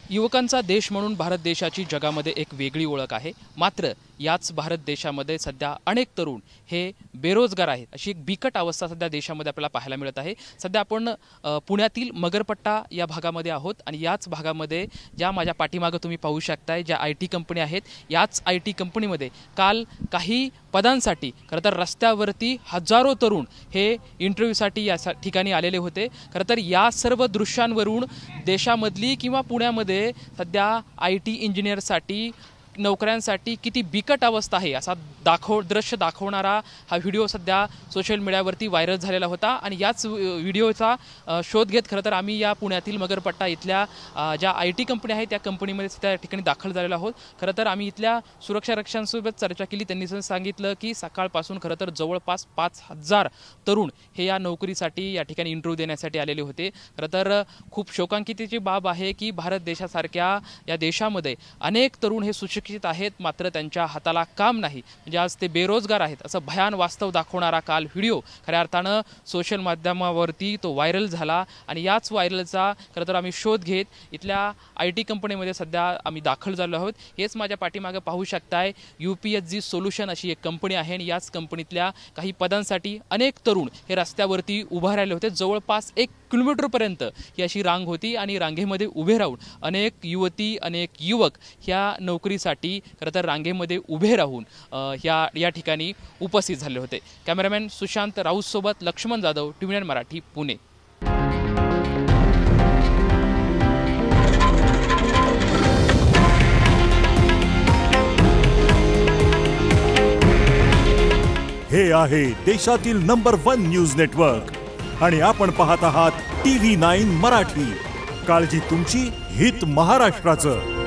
युवकांचा देश म्हणून भारत देशाची जगामध्ये एक वेगळी ओळख आहे। मात्र याच भारत देशामध्ये सध्या अनेक तरुण हे बेरोजगार आहेत, अशी एक बिकट अवस्था सध्या देशामध्ये आपल्याला पाहायला मिळत आहे। सध्या आपण पुण्यातील मगरपट्टा या भागामध्ये आहोत आणि याच भागामध्ये ज्या माझ्या पाठीमागे तुम्ही पाहू शकताय ज्या आयटी कंपनी आहेत, याच आयटी कंपनीमध्ये काल काही पदांसाठी खरं तर रस्त्यावरती हजारो तरुण हे इंटरव्ह्यूसाठी या ठिकाणी आलेले होते। खरं तर या सर्व दृश्यांवरून देशामधली किंवा पुण्यामध्ये सध्या आयटी इंजिनियरसाठी नोकऱ्यांसाठी किती बिकट अवस्था आहे असा दृश्य दाखवणारा हा व्हिडिओ सध्या सोशल मीडियावरती व्हायरल झालेला होता। आणि याच व्हिडिओचा शोध घेत खरं तर आम्ही या पुण्यातील मगरपट्टा इथल्या ज्या आयटी कंपनी आहेत त्या कंपनीमध्ये त्या ठिकाणी दाखल झालेलो आहोत। खरं तर आम्ही इथल्या सुरक्षा रक्षकांसोबत चर्चा केली, त्यांनी सांगितलं की सकाळपासून खरं तर जवळपास 5000 तरुण हे या नोकरीसाठी या ठिकाणी इंटरव्ह्यू देण्यासाठी आलेले होते। खरं तर खूप शोकांतिकेची बाब आहे की भारत देशासारख्या या देशामध्ये अनेक तरुण हे सुशिक्षित आहेत, मात्र त्यांच्या हाताला काम नाही, म्हणजे आज ते बेरोजगार आहेत असं भयान वास्तव दाखवणारा काल व्हिडिओ खऱ्या अर्थानं सोशल माध्यमावरती तो व्हायरल झाला। आणि याच व्हायरलचा खरं तर आम्ही शोध घेत इथल्या आयटी कंपनीमध्ये सध्या आम्ही दाखल झालो आहोत। हेच माझ्या पाठीमागे पाहू शकताय UPSG सोल्युशन अशी एक कंपनी आहे आणि याच कंपनीतल्या काही पदांसाठी अनेक तरुण हे रस्त्यावरती उभा राहिले होते। जवळपास 1 किलोमीटरपर्यंत ही अशी रांग होती आणि रांगेमध्ये उभे राहून अनेक युवती अनेक युवक ह्या नोकरीसाठी खरं तर रांगेमध्ये उभे राहून या ठिकाणी उपस्थित झाले होते। कॅमेरामॅन सुशांत राऊत सोबत लक्ष्मण जाधव, TV9 मराठी, पुणे। हे आहे देशातील नंबर 1 न्यूज नेटवर्क आणि आपण पाहत आहात TV9 मराठी। काळजी तुमची, हित महाराष्ट्राचं।